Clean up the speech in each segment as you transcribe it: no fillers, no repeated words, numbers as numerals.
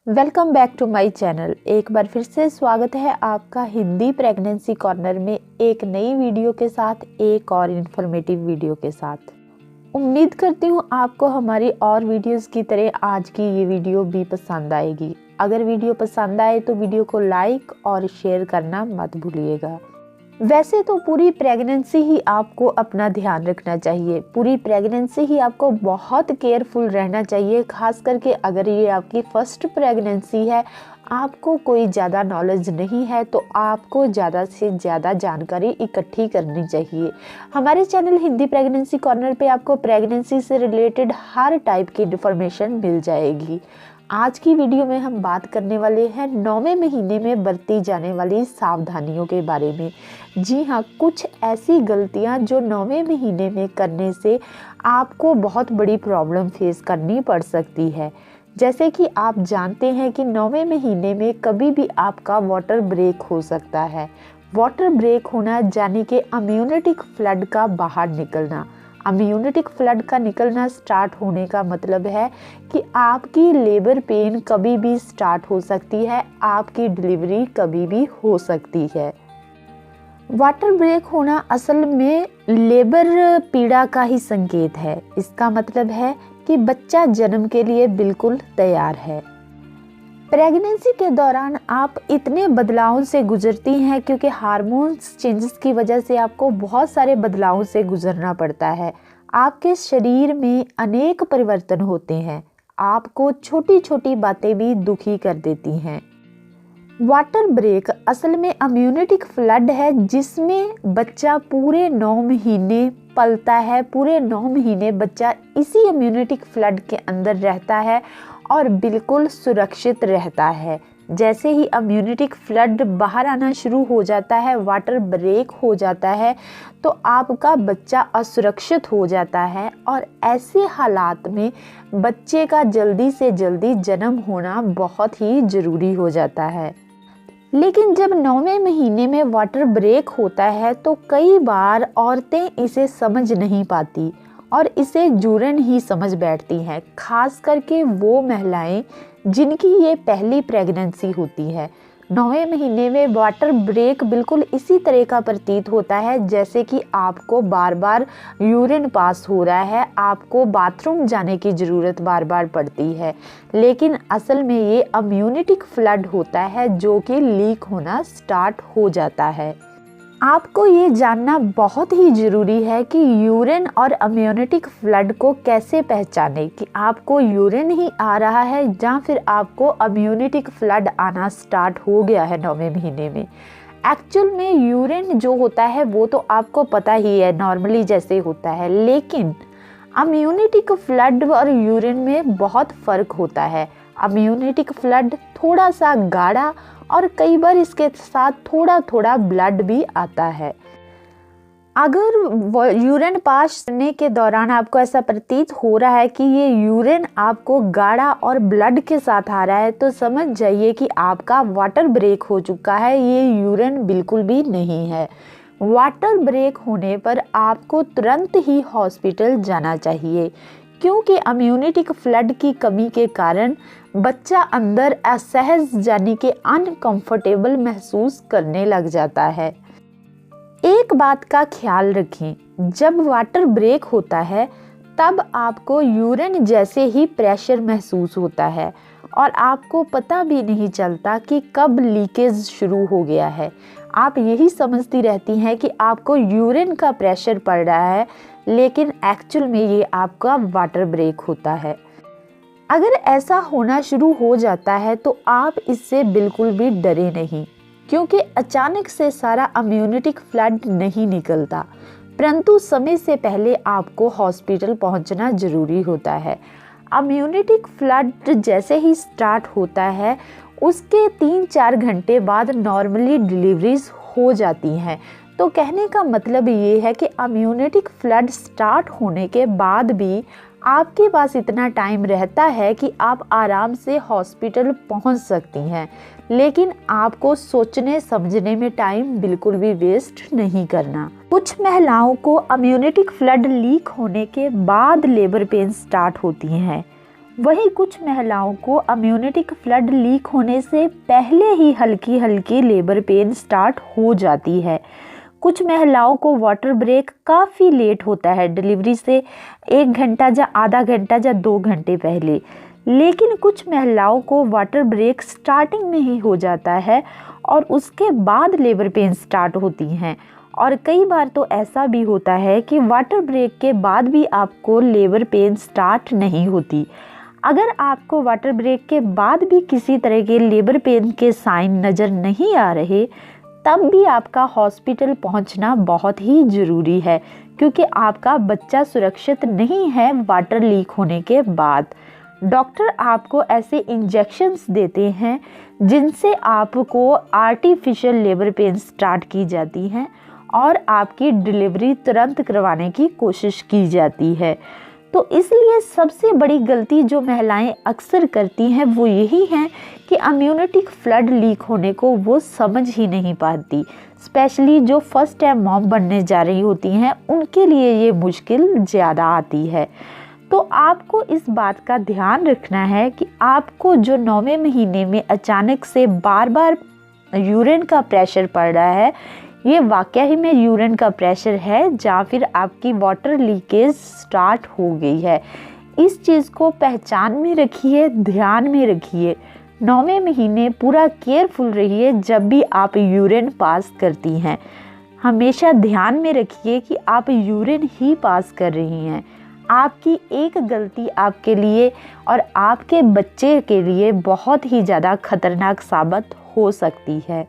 Welcome back to my channel. एक बार फिर से स्वागत है आपका हिंदी प्रेगनेंसी कॉर्नर में एक नई वीडियो के साथ, एक और इन्फॉर्मेटिव वीडियो के साथ। उम्मीद करती हूँ आपको हमारी और वीडियोस की तरह आज की ये वीडियो भी पसंद आएगी। अगर वीडियो पसंद आए तो वीडियो को लाइक और शेयर करना मत भूलिएगा। वैसे तो पूरी प्रेगनेंसी ही आपको अपना ध्यान रखना चाहिए, पूरी प्रेगनेंसी ही आपको बहुत केयरफुल रहना चाहिए। खास करके अगर ये आपकी फर्स्ट प्रेगनेंसी है, आपको कोई ज़्यादा नॉलेज नहीं है तो आपको ज़्यादा से ज़्यादा जानकारी इकट्ठी करनी चाहिए। हमारे चैनल हिंदी प्रेगनेंसी कॉर्नर पे आपको प्रेगनेंसी से रिलेटेड हर टाइप की इन्फॉर्मेशन मिल जाएगी। आज की वीडियो में हम बात करने वाले हैं 9वें महीने में बरती जाने वाली सावधानियों के बारे में। जी हाँ, कुछ ऐसी गलतियां जो 9वें महीने में करने से आपको बहुत बड़ी प्रॉब्लम फेस करनी पड़ सकती है। जैसे कि आप जानते हैं कि 9वें महीने में कभी भी आपका वाटर ब्रेक हो सकता है। वाटर ब्रेक होना यानी कि इम्यूनिटिक फ्लड का बाहर निकलना। इम्यूनिटिक फ्लड का निकलना स्टार्ट होने का मतलब है कि आपकी लेबर पेन कभी भी स्टार्ट हो सकती है, आपकी डिलीवरी कभी भी हो सकती है। वाटर ब्रेक होना असल में लेबर पीड़ा का ही संकेत है। इसका मतलब है कि बच्चा जन्म के लिए बिल्कुल तैयार है। प्रेगनेंसी के दौरान आप इतने बदलावों से गुजरती हैं क्योंकि हार्मोन्स चेंजेस की वजह से आपको बहुत सारे बदलावों से गुजरना पड़ता है। आपके शरीर में अनेक परिवर्तन होते हैं, आपको छोटी छोटी बातें भी दुखी कर देती हैं। वाटर ब्रेक असल में इम्यूनिटिक फ्लड है जिसमें बच्चा पूरे 9 महीने पलता है। पूरे 9 महीने बच्चा इसी इम्यूनिटिक फ्लड के अंदर रहता है और बिल्कुल सुरक्षित रहता है। जैसे ही इम्यूनिटिक फ्लड बाहर आना शुरू हो जाता है, वाटर ब्रेक हो जाता है, तो आपका बच्चा असुरक्षित हो जाता है और ऐसे हालात में बच्चे का जल्दी से जल्दी जन्म होना बहुत ही ज़रूरी हो जाता है। लेकिन जब 9वें महीने में वाटर ब्रेक होता है तो कई बार औरतें इसे समझ नहीं पाती और इसे जूरन ही समझ बैठती हैं। खास करके वो महिलाएं जिनकी ये पहली प्रेगनेंसी होती है। 9वें महीने में वाटर ब्रेक बिल्कुल इसी तरह का प्रतीत होता है जैसे कि आपको बार बार यूरिन पास हो रहा है, आपको बाथरूम जाने की ज़रूरत बार बार पड़ती है। लेकिन असल में ये इम्यूनिटिक फ्लड होता है जो कि लीक होना स्टार्ट हो जाता है। आपको ये जानना बहुत ही ज़रूरी है कि यूरिन और इम्यूनिटिक फ्लड को कैसे पहचाने, कि आपको यूरिन ही आ रहा है या फिर आपको इम्यूनिटिक फ्लड आना स्टार्ट हो गया है 9वें महीने में। एक्चुअल में यूरिन जो होता है वो तो आपको पता ही है, नॉर्मली जैसे होता है, लेकिन इम्यूनिटिक फ्लड और यूरिन में बहुत फ़र्क होता है। इम्यूनिटिक फ्लड थोड़ा सा गाढ़ा और कई बार इसके साथ थोड़ा थोड़ा ब्लड भी आता है। अगर यूरिन पास करने के दौरान आपको ऐसा प्रतीत हो रहा है कि ये यूरिन आपको गाढ़ा और ब्लड के साथ आ रहा है तो समझ जाइए कि आपका वाटर ब्रेक हो चुका है। ये यूरिन बिल्कुल भी नहीं है। वाटर ब्रेक होने पर आपको तुरंत ही हॉस्पिटल जाना चाहिए क्योंकि इम्यूनिटिक फ्लड की कमी के कारण बच्चा अंदर असहज यानी कि अनकंफर्टेबल महसूस करने लग जाता है। एक बात का ख्याल रखें, जब वाटर ब्रेक होता है तब आपको यूरिन जैसे ही प्रेशर महसूस होता है और आपको पता भी नहीं चलता कि कब लीकेज शुरू हो गया है। आप यही समझती रहती हैं कि आपको यूरिन का प्रेशर पड़ रहा है, लेकिन एक्चुअल में ये आपका वाटर ब्रेक होता है। अगर ऐसा होना शुरू हो जाता है तो आप इससे बिल्कुल भी डरे नहीं, क्योंकि अचानक से सारा इम्यूनिटिक फ्लड नहीं निकलता, परंतु समय से पहले आपको हॉस्पिटल पहुंचना जरूरी होता है। इम्यूनिटिक फ्लड जैसे ही स्टार्ट होता है उसके 3-4 घंटे बाद नॉर्मली डिलीवरीज हो जाती हैं। तो कहने का मतलब ये है कि इम्यूनिटिक फ्लड स्टार्ट होने के बाद भी आपके पास इतना टाइम रहता है कि आप आराम से हॉस्पिटल पहुंच सकती हैं, लेकिन आपको सोचने समझने में टाइम बिल्कुल भी वेस्ट नहीं करना। कुछ महिलाओं को इम्यूनिटिक फ्लड लीक होने के बाद लेबर पेन स्टार्ट होती हैं वहीं कुछ महिलाओं को अम्यूनिटिक फ्लड लीक होने से पहले ही हल्की हल्की लेबर पेन स्टार्ट हो जाती है। कुछ महिलाओं को वाटर ब्रेक काफ़ी लेट होता है, डिलीवरी से 1 घंटा या आधा घंटा या 2 घंटे पहले। लेकिन कुछ महिलाओं को वाटर ब्रेक स्टार्टिंग में ही हो जाता है और उसके बाद लेबर पेन स्टार्ट होती हैं। और कई बार तो ऐसा भी होता है कि वाटर ब्रेक के बाद भी आपको लेबर पेन स्टार्ट नहीं होती। अगर आपको वाटर ब्रेक के बाद भी किसी तरह के लेबर पेन के साइन नज़र नहीं आ रहे, तब भी आपका हॉस्पिटल पहुंचना बहुत ही ज़रूरी है, क्योंकि आपका बच्चा सुरक्षित नहीं है वाटर लीक होने के बाद। डॉक्टर आपको ऐसे इंजेक्शंस देते हैं जिनसे आपको आर्टिफिशियल लेबर पेन स्टार्ट की जाती हैं और आपकी डिलीवरी तुरंत करवाने की कोशिश की जाती है। तो इसलिए सबसे बड़ी गलती जो महिलाएं अक्सर करती हैं वो यही है कि अम्यूनिटिक फ्लड लीक होने को वो समझ ही नहीं पाती। स्पेशली जो फर्स्ट टाइम मॉम बनने जा रही होती हैं, उनके लिए ये मुश्किल ज़्यादा आती है। तो आपको इस बात का ध्यान रखना है कि आपको जो 9वें महीने में अचानक से बार बार यूरिन का प्रेशर पड़ रहा है, ये वाकई ही में यूरिन का प्रेशर है या फिर आपकी वाटर लीकेज स्टार्ट हो गई है। इस चीज़ को पहचान में रखिए, ध्यान में रखिए। 9वें महीने पूरा केयरफुल रहिए जब भी आप यूरिन पास करती हैं। हमेशा ध्यान में रखिए कि आप यूरिन ही पास कर रही हैं। आपकी एक गलती आपके लिए और आपके बच्चे के लिए बहुत ही ज़्यादा खतरनाक साबित हो सकती है।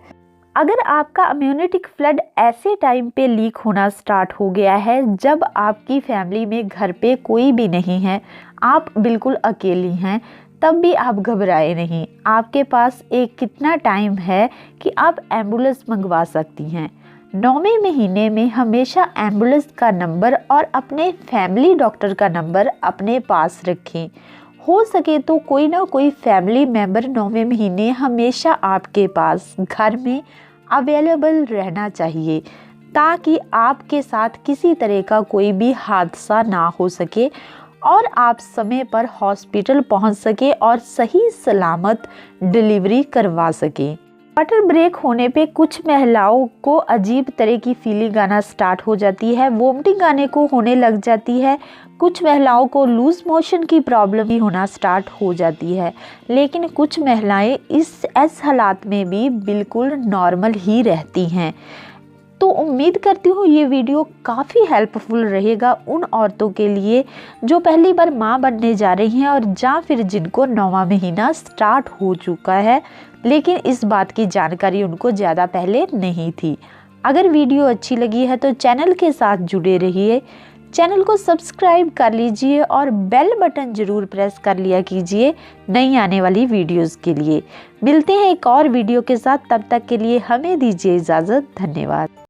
अगर आपका अम्यूनिटिक फ्लड ऐसे टाइम पे लीक होना स्टार्ट हो गया है जब आपकी फैमिली में घर पे कोई भी नहीं है, आप बिल्कुल अकेली हैं, तब भी आप घबराए नहीं। आपके पास एक कितना टाइम है कि आप एम्बुलेंस मंगवा सकती हैं। 9वें महीने में हमेशा एम्बुलेंस का नंबर और अपने फैमिली डॉक्टर का नंबर अपने पास रखें। हो सके तो कोई ना कोई फैमिली मेम्बर 9वें महीने हमेशा आपके पास घर में अवेलेबल रहना चाहिए, ताकि आपके साथ किसी तरह का कोई भी हादसा ना हो सके और आप समय पर हॉस्पिटल पहुंच सके और सही सलामत डिलीवरी करवा सकें। वाटर ब्रेक होने पे कुछ महिलाओं को अजीब तरह की फीलिंग आना स्टार्ट हो जाती है, वोमिटिंग आने को होने लग जाती है। कुछ महिलाओं को लूज मोशन की प्रॉब्लम भी होना स्टार्ट हो जाती है। लेकिन कुछ महिलाएं इस हालात में भी बिल्कुल नॉर्मल ही रहती हैं। तो उम्मीद करती हूँ ये वीडियो काफ़ी हेल्पफुल रहेगा उन औरतों के लिए जो पहली बार माँ बनने जा रही हैं और या फिर जिनको 9वां महीना स्टार्ट हो चुका है, लेकिन इस बात की जानकारी उनको ज़्यादा पहले नहीं थी। अगर वीडियो अच्छी लगी है तो चैनल के साथ जुड़े रहिए, चैनल को सब्सक्राइब कर लीजिए और बेल बटन ज़रूर प्रेस कर लिया कीजिए नई आने वाली वीडियोस के लिए। मिलते हैं एक और वीडियो के साथ, तब तक के लिए हमें दीजिए इजाज़त। धन्यवाद।